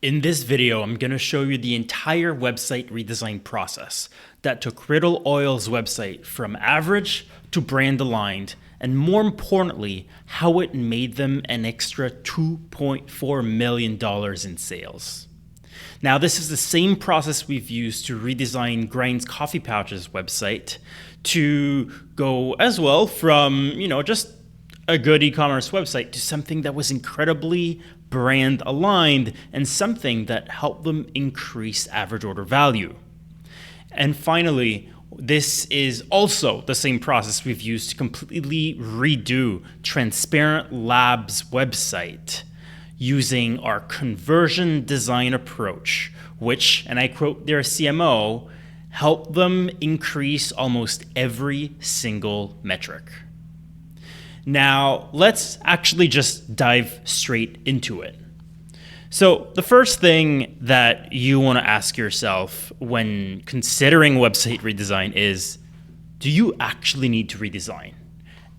In this video, I'm going to show you the entire website redesign process that took Riddle Oil's website from average to brand aligned, and more importantly, how it made them an extra $2.4 million in sales. Now, this is the same process we've used to redesign Grind's Coffee Pouches website to go as well from, just a good e-commerce website to something that was incredibly brand aligned and something that helped them increase average order value. And finally, this is also the same process we've used to completely redo Transparent Labs website using our conversion design approach, which, and I quote their CMO, helped them increase almost every single metric. Now, let's actually just dive straight into it. So the first thing that you want to ask yourself when considering website redesign is, do you actually need to redesign?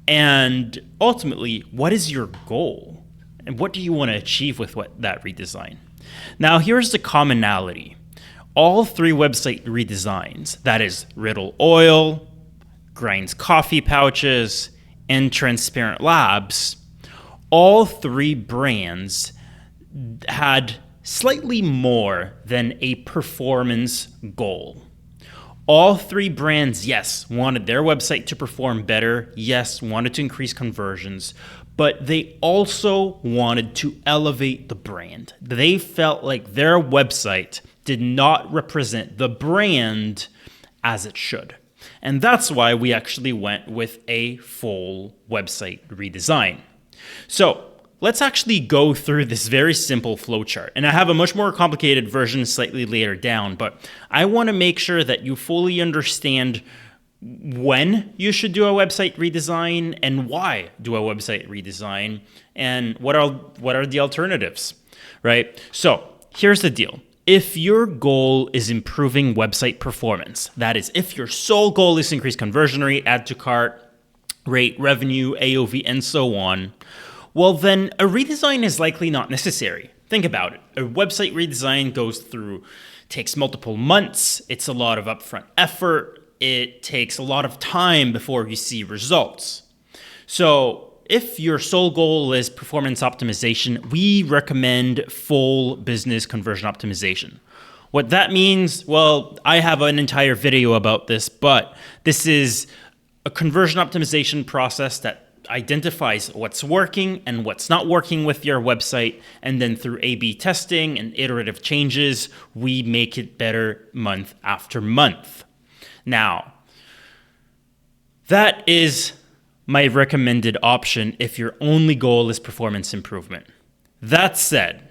And ultimately, what is your goal? And what do you want to achieve with that redesign? Now, here's the commonality. All three website redesigns, that is Riddle Oil, Grind's Coffee Pouches, and Transparent Labs, all three brands had slightly more than a performance goal. All three brands, yes, wanted their website to perform better, yes, wanted to increase conversions, but they also wanted to elevate the brand. They felt like their website did not represent the brand as it should. And that's why we actually went with a full website redesign. So let's actually go through this very simple flowchart. And I have a much more complicated version slightly later down, but I want to make sure that you fully understand when you should do a website redesign and why do a website redesign and what are the alternatives, right? So here's the deal. If your goal is improving website performance, that is, if your sole goal is to increase conversion rate, add to cart, rate, revenue, AOV, and so on, well, then a redesign is likely not necessary. Think about it. A website redesign takes multiple months. It's a lot of upfront effort. It takes a lot of time before you see results. So if your sole goal is performance optimization, we recommend full business conversion optimization. What that means, well, I have an entire video about this, but this is a conversion optimization process that identifies what's working and what's not working with your website, and then through A/B testing and iterative changes, we make it better month after month. Now, that is my recommended option if your only goal is performance improvement. That said,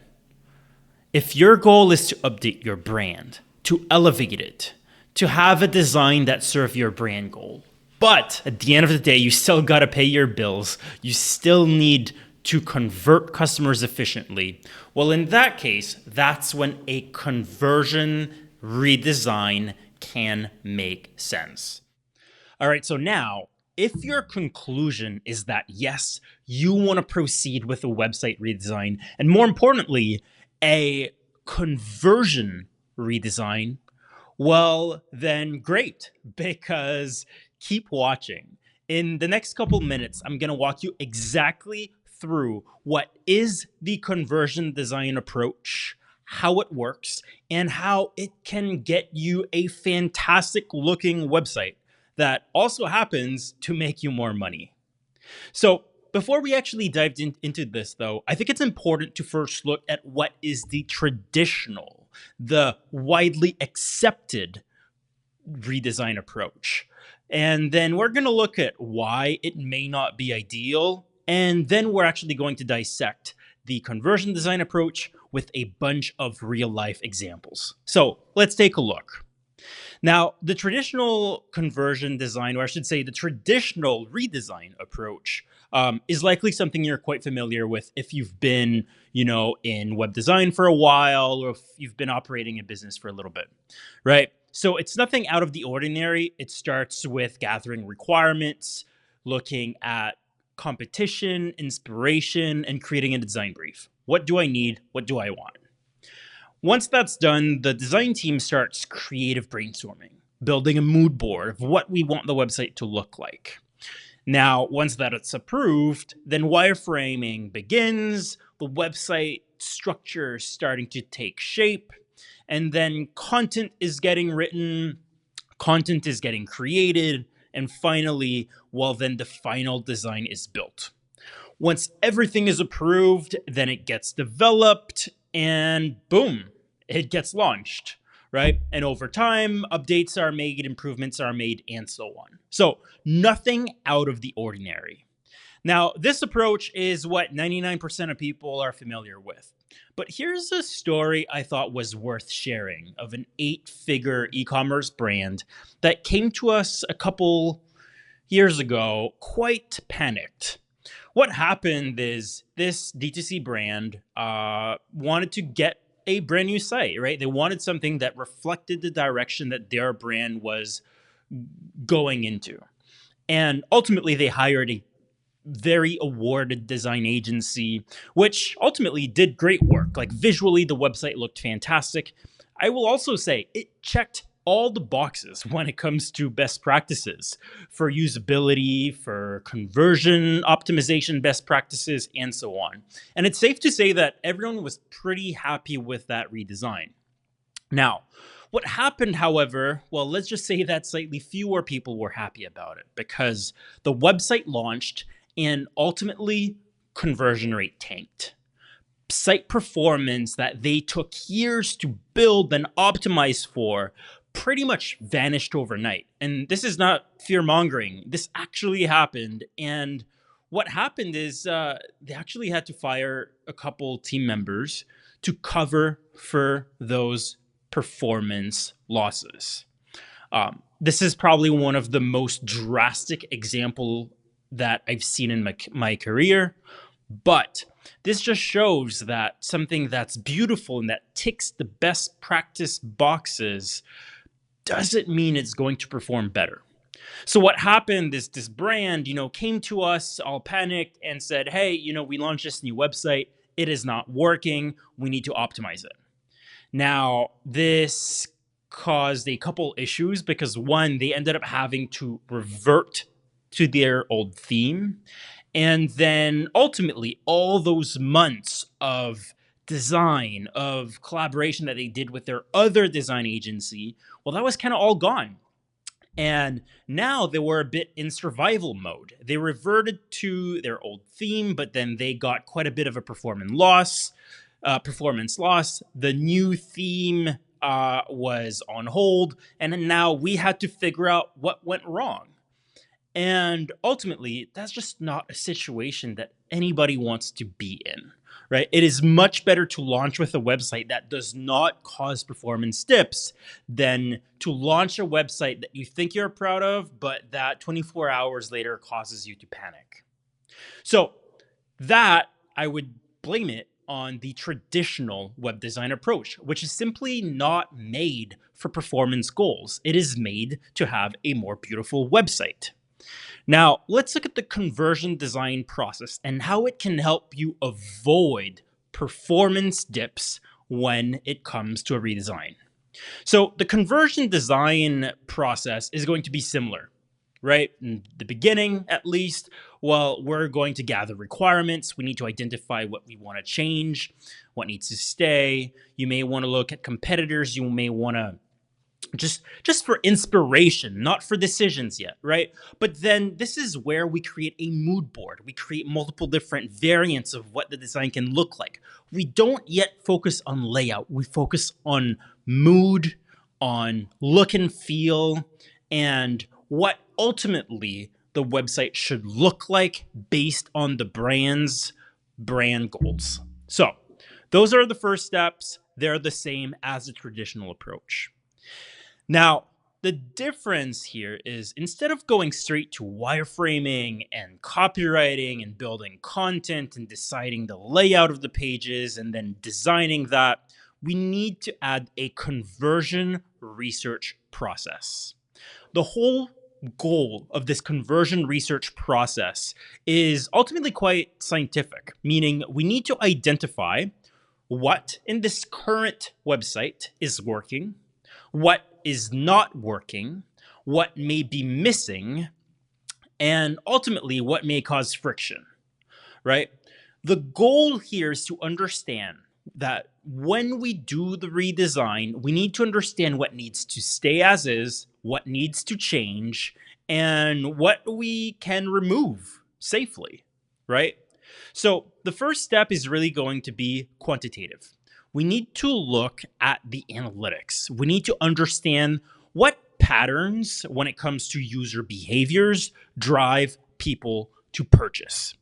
if your goal is to update your brand, to elevate it, to have a design that serves your brand goal, but at the end of the day, you still got to pay your bills, you still need to convert customers efficiently, well, in that case, that's when a conversion redesign can make sense. All right, so now, if your conclusion is that, yes, you want to proceed with a website redesign, and more importantly, a conversion redesign, well, then great, because keep watching. In the next couple minutes, I'm going to walk you exactly through what is the conversion design approach, how it works, and how it can get you a fantastic looking website that also happens to make you more money. So before we actually dived into this, though, I think it's important to first look at what is the traditional, the widely accepted redesign approach. And then we're going to look at why it may not be ideal. And then we're actually going to dissect the conversion design approach with a bunch of real life examples. So let's take a look. Now, the traditional conversion design, or I should say the traditional redesign approach, is likely something you're quite familiar with if you've been, in web design for a while, or if you've been operating a business for a little bit, right? So it's nothing out of the ordinary. It starts with gathering requirements, looking at competition, inspiration, and creating a design brief. What do I need? What do I want? Once that's done, the design team starts creative brainstorming, building a mood board of what we want the website to look like. Now, once that it's approved, then wireframing begins, the website structure is starting to take shape, and then content is getting written, content is getting created, and finally, well, then the final design is built. Once everything is approved, then it gets developed and boom, it gets launched, right? And over time, updates are made, improvements are made, and so on. So nothing out of the ordinary. Now, this approach is what 99% of people are familiar with. But here's a story I thought was worth sharing of an 8-figure e-commerce brand that came to us a couple years ago, quite panicked. What happened is this D2C brand wanted to get a brand new site, right? They wanted something that reflected the direction that their brand was going into. And ultimately, they hired a very awarded design agency, which ultimately did great work. Like visually, the website looked fantastic. I will also say it checked all the boxes when it comes to best practices for usability, for conversion optimization best practices, and so on. And it's safe to say that everyone was pretty happy with that redesign. Now, what happened, however, well, let's just say that slightly fewer people were happy about it because the website launched and ultimately conversion rate tanked. Site performance that they took years to build and optimize for pretty much vanished overnight. And this is not fear mongering. This actually happened. And what happened is they actually had to fire a couple team members to cover for those performance losses. This is probably one of the most drastic example that I've seen in my career, but this just shows that something that's beautiful and that ticks the best practice boxes doesn't mean it's going to perform better. So what happened is this brand, came to us all panicked and said, hey, we launched this new website. It is not working. We need to optimize it. Now, this caused a couple issues because one, they ended up having to revert to their old theme. And then ultimately, all those months of design, of collaboration that they did with their other design agency, well, that was kind of all gone. And now they were a bit in survival mode. They reverted to their old theme, but then they got quite a bit of a performance loss. The new theme was on hold, and now we had to figure out what went wrong. And ultimately, that's just not a situation that anybody wants to be in, right? It is much better to launch with a website that does not cause performance dips than to launch a website that you think you're proud of, but that 24 hours later causes you to panic. So that I would blame it on the traditional web design approach, which is simply not made for performance goals. It is made to have a more beautiful website. Now, let's look at the conversion design process and how it can help you avoid performance dips when it comes to a redesign. So the conversion design process is going to be similar, right? In the beginning, at least, well, we're going to gather requirements. We need to identify what we want to change, what needs to stay. You may want to look at competitors. You may want to just for inspiration, not for decisions yet, right? But then this is where we create a mood board. We create multiple different variants of what the design can look like. We don't yet focus on layout. We focus on mood, on look and feel, and what ultimately the website should look like based on the brand's brand goals. So those are the first steps. They're the same as the traditional approach. Now, the difference here is instead of going straight to wireframing and copywriting and building content and deciding the layout of the pages and then designing that, we need to add a conversion research process. The whole goal of this conversion research process is ultimately quite scientific, meaning we need to identify what in this current website is working, what is not working, what may be missing, and ultimately what may cause friction, right? The goal here is to understand that when we do the redesign, we need to understand what needs to stay as is, what needs to change, and what we can remove safely, right? So the first step is really going to be quantitative. We need to look at the analytics. We need to understand what patterns, when it comes to user behaviors, drive people to purchase.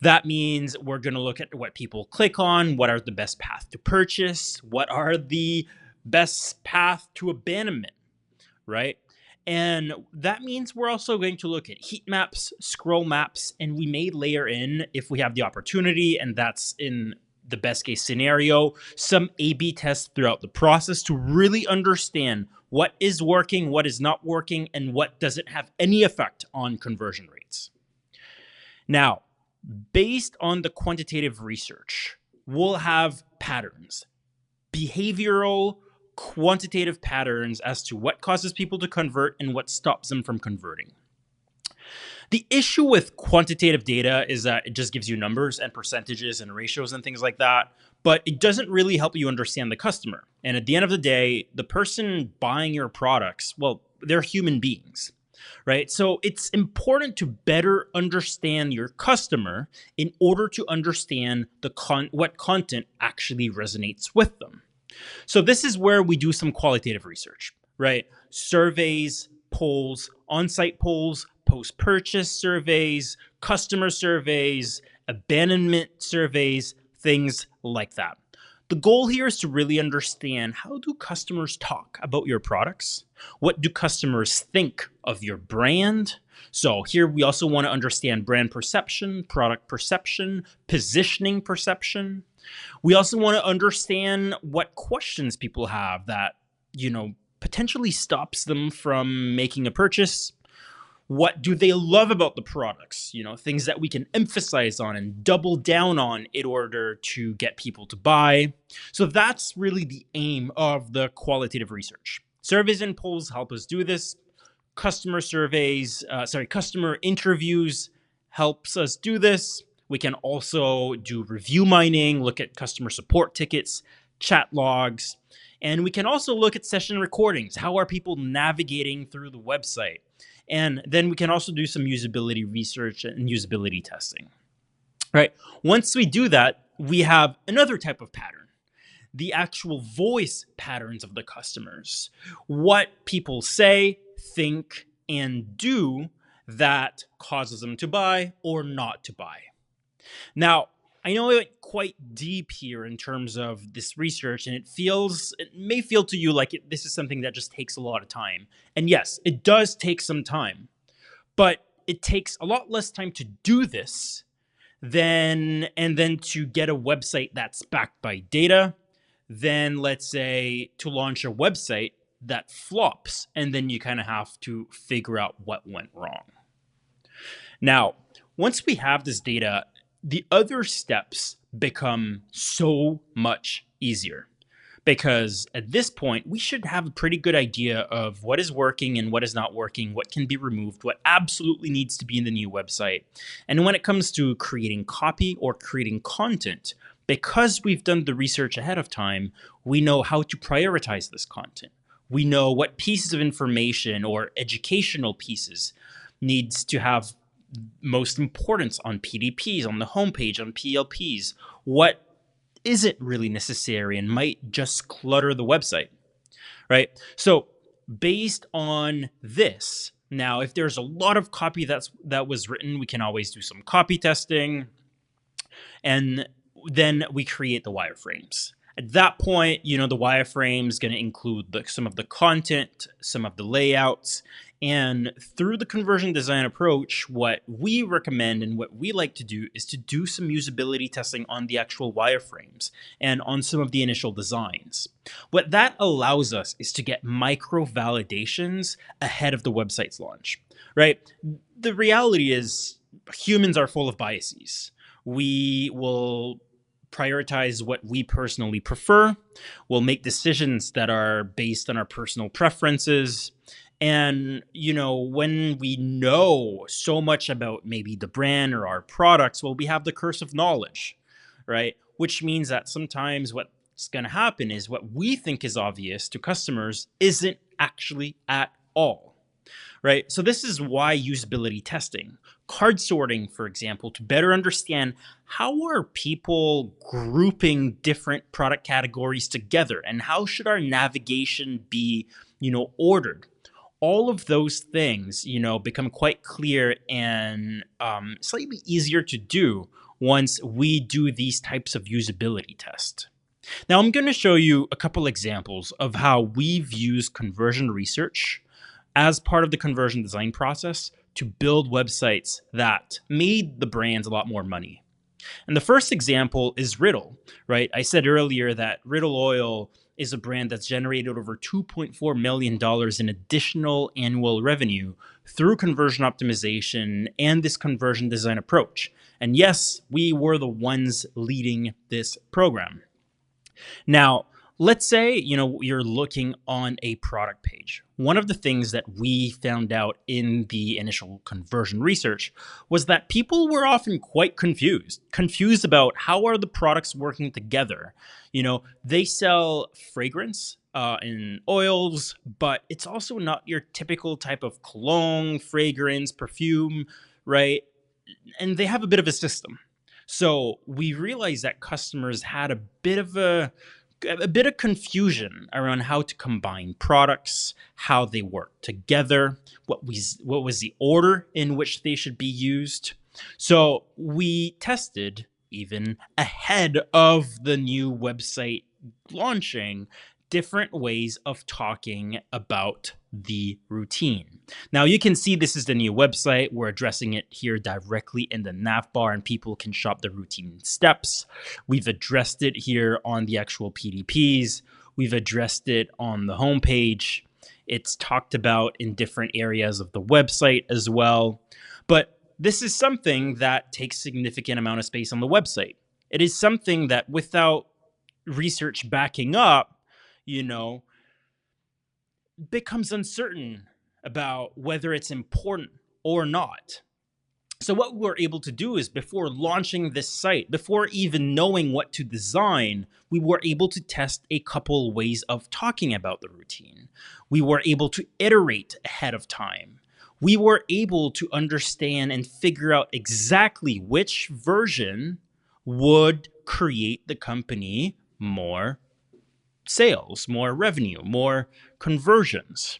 That means we're going to look at what people click on, what are the best path to purchase, what are the best path to abandonment, right? And that means we're also going to look at heat maps, scroll maps, and we may layer in, if we have the opportunity, and that's in the best case scenario, some A/B tests throughout the process to really understand what is working, what is not working, and what doesn't have any effect on conversion rates. Now, based on the quantitative research, we'll have patterns, behavioral, quantitative patterns as to what causes people to convert and what stops them from converting. The issue with quantitative data is that it just gives you numbers and percentages and ratios and things like that, but it doesn't really help you understand the customer. And at the end of the day, the person buying your products, well, they're human beings, right? So it's important to better understand your customer in order to understand what content actually resonates with them. So this is where we do some qualitative research, right? Surveys, polls, on-site polls, post-purchase surveys, customer surveys, abandonment surveys, things like that. The goal here is to really understand, how do customers talk about your products? What do customers think of your brand? So here we also want to understand brand perception, product perception, positioning perception. We also want to understand what questions people have that, potentially stops them from making a purchase. What do they love about the products? Things that we can emphasize on and double down on in order to get people to buy. So that's really the aim of the qualitative research. Surveys and polls help us do this. Customer interviews helps us do this. We can also do review mining, look at customer support tickets, chat logs, and we can also look at session recordings. How are people navigating through the website? And then we can also do some usability research and usability testing, right? Once we do that, we have another type of pattern, the actual voice patterns of the customers. What people say, think, and do that causes them to buy or not to buy. Now, I know I went quite deep here in terms of this research, and it may feel to you like this is something that just takes a lot of time. And yes, it does take some time, but it takes a lot less time to do this and then to get a website that's backed by data than, let's say, to launch a website that flops, and then you kind of have to figure out what went wrong. Now, once we have this data, the other steps become so much easier, because at this point, we should have a pretty good idea of what is working and what is not working, what can be removed, what absolutely needs to be in the new website. And when it comes to creating copy or creating content, because we've done the research ahead of time, we know how to prioritize this content. We know what pieces of information or educational pieces needs to have most importance on PDPs, on the homepage, on PLPs. What isn't really necessary and might just clutter the website, right? So based on this, now if there's a lot of copy that was written, we can always do some copy testing, and then we create the wireframes. At that point, the wireframe is going to include some of the content, some of the layouts, and through the conversion design approach, what we recommend and what we like to do is to do some usability testing on the actual wireframes and on some of the initial designs. What that allows us is to get micro validations ahead of the website's launch, right? The reality is humans are full of biases. We will prioritize what we personally prefer. We'll make decisions that are based on our personal preferences. And, when we know so much about maybe the brand or our products, well, we have the curse of knowledge, right? Which means that sometimes what's going to happen is what we think is obvious to customers isn't actually at all. Right? So this is why usability testing, card sorting, for example, to better understand how are people grouping different product categories together and how should our navigation be, ordered. All of those things, become quite clear and slightly easier to do once we do these types of usability tests. Now, I'm going to show you a couple examples of how we've used conversion research as part of the conversion design process to build websites that made the brands a lot more money. And the first example is Riddle, right? I said earlier that Riddle Oil is a brand that's generated over $2.4 million in additional annual revenue through conversion optimization and this conversion design approach. And yes, we were the ones leading this program. Now, let's say, you're looking on a product page. One of the things that we found out in the initial conversion research was that people were often quite confused about how are the products working together. They sell fragrance in oils, but it's also not your typical type of cologne, fragrance, perfume, right? And they have a bit of a system. So we realized that customers had a bit of confusion around how to combine products, how they work together, what was the order in which they should be used. So we tested, even ahead of the new website launching, different ways of talking about the routine. Now you can see this is the new website. We're addressing it here directly in the nav bar and people can shop the routine steps. We've addressed it here on the actual PDPs. We've addressed it on the homepage. It's talked about in different areas of the website as well. But this is something that takes significant amount of space on the website. It is something that without research backing up, becomes uncertain about whether it's important or not. So what we're able to do is before launching this site, before even knowing what to design, we were able to test a couple ways of talking about the routine. We were able to iterate ahead of time. We were able to understand and figure out exactly which version would create the company more sales, more revenue, more conversions.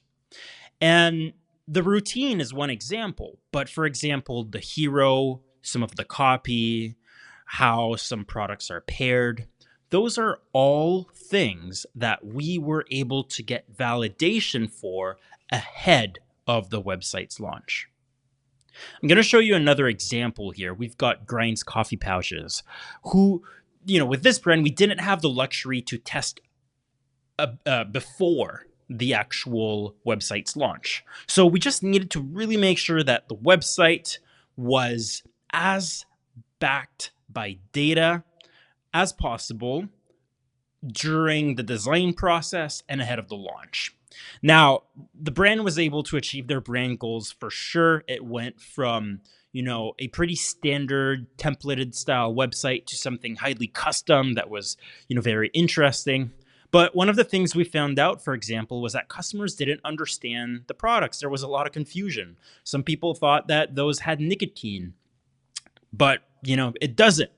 And the routine is one example, but for example, the hero, some of the copy, how some products are paired, those are all things that we were able to get validation for ahead of the website's launch. I'm going to show you another example here. We've got Grind's Coffee Pouches, who, with this brand, we didn't have the luxury to test before the actual website's launch. So we just needed to really make sure that the website was as backed by data as possible during the design process and ahead of the launch. Now, the brand was able to achieve their brand goals for sure. It went from, a pretty standard templated style website to something highly custom that was, very interesting. But one of the things we found out, for example, was that customers didn't understand the products. There was a lot of confusion. Some people thought that those had nicotine, but, it doesn't.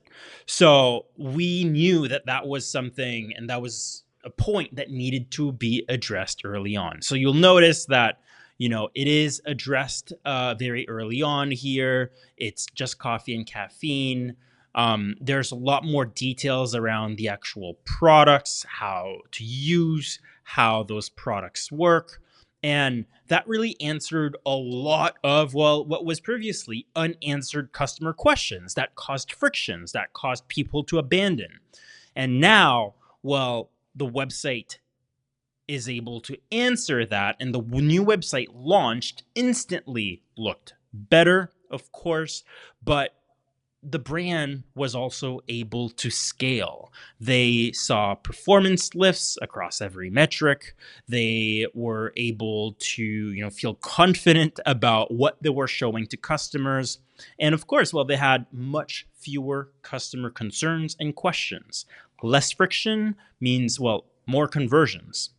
So we knew that that was something, and that was a point that needed to be addressed early on. So you'll notice that, it is addressed very early on here. It's just coffee and caffeine. There's a lot more details around the actual products, how to use, how those products work. And that really answered a lot of, what was previously unanswered customer questions that caused frictions, that caused people to abandon. And now, the website is able to answer that, and the new website launched instantly looked better, of course, but the brand was also able to scale. They saw performance lifts across every metric. They were able to, feel confident about what they were showing to customers. And of course, well, they had much fewer customer concerns and questions. Less friction means, well, more conversions.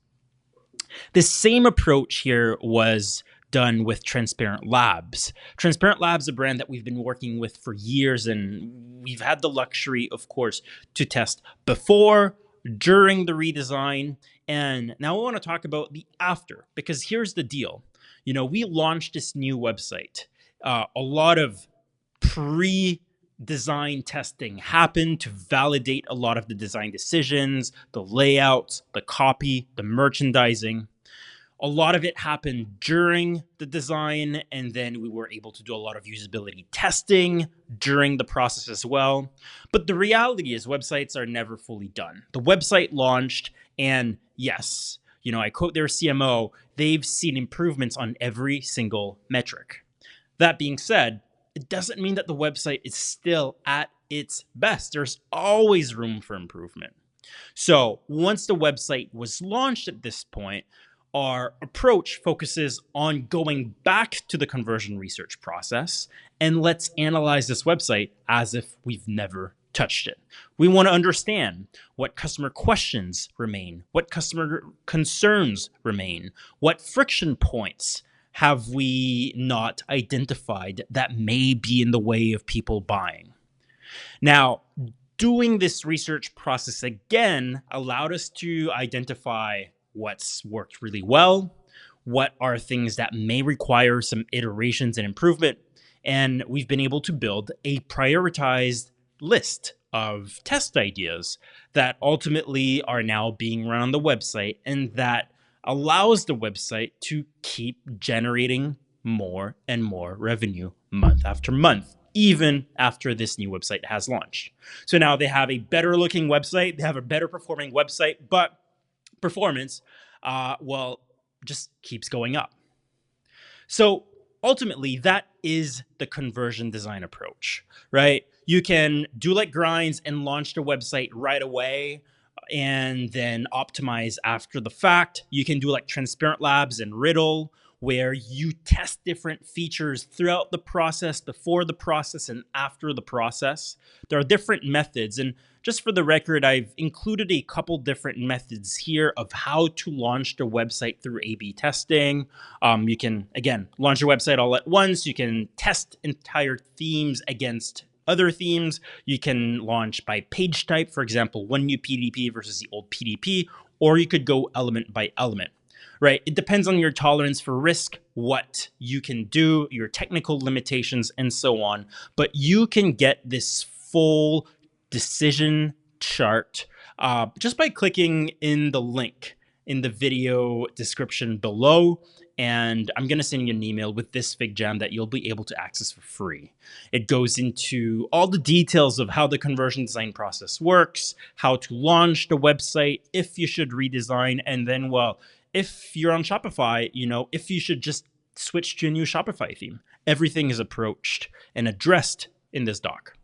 This same approach here was done with Transparent Labs. Transparent Labs is a brand that we've been working with for years, and we've had the luxury, of course, to test before, during the redesign, and now we want to talk about the after, because here's the deal. We launched this new website. A lot of pre-design testing happened to validate a lot of the design decisions, the layouts, the copy, the merchandising. A lot of it happened during the design, and then we were able to do a lot of usability testing during the process as well. But the reality is websites are never fully done. The website launched, and yes, I quote their CMO, they've seen improvements on every single metric. That being said, it doesn't mean that the website is still at its best. There's always room for improvement. So once the website was launched at this point, our approach focuses on going back to the conversion research process, and let's analyze this website as if we've never touched it. We want to understand what customer questions remain, what customer concerns remain, what friction points have we not identified that may be in the way of people buying. Now, doing this research process again allowed us to identify what's worked really well, what are things that may require some iterations and improvement, and we've been able to build a prioritized list of test ideas that ultimately are now being run on the website, and that allows the website to keep generating more and more revenue month after month, even after this new website has launched. So now they have a better looking website, they have a better performing website, but performance, just keeps going up. So ultimately, that is the conversion design approach, right? You can do like grinds and launch the website right away and then optimize after the fact. You can do like Transparent Labs and Riddle, where you test different features throughout the process, before the process and after the process. There are different methods. And just for the record, I've included a couple different methods here of how to launch the website through A/B testing. You can, again, launch your website all at once. You can test entire themes against other themes. You can launch by page type, for example, one new PDP versus the old PDP, or you could go element by element. Right? It depends on your tolerance for risk, what you can do, your technical limitations, and so on. But you can get this full decision chart just by clicking in the link in the video description below. And I'm going to send you an email with this FigJam that you'll be able to access for free. It goes into all the details of how the conversion design process works, how to launch the website, if you should redesign, and then, well, if you're on Shopify, if you should just switch to a new Shopify theme. Everything is approached and addressed in this doc.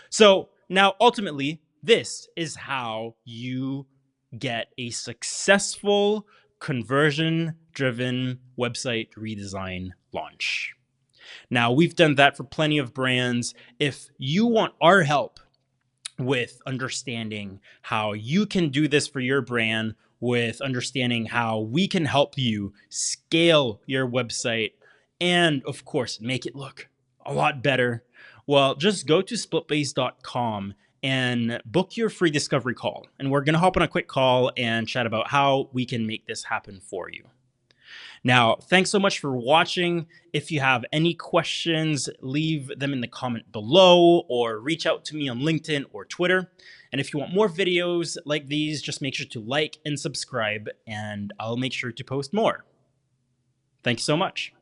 So now, ultimately, this is how you get a successful conversion-driven website redesign launch. Now, we've done that for plenty of brands. If you want our help with understanding how you can do this for your brand, with understanding how we can help you scale your website and, of course, make it look a lot better, well, just go to splitbase.com and book your free discovery call. And we're going to hop on a quick call and chat about how we can make this happen for you. Now, thanks so much for watching. If you have any questions, leave them in the comment below or reach out to me on LinkedIn or Twitter. And if you want more videos like these, just make sure to like and subscribe, and I'll make sure to post more. Thanks so much.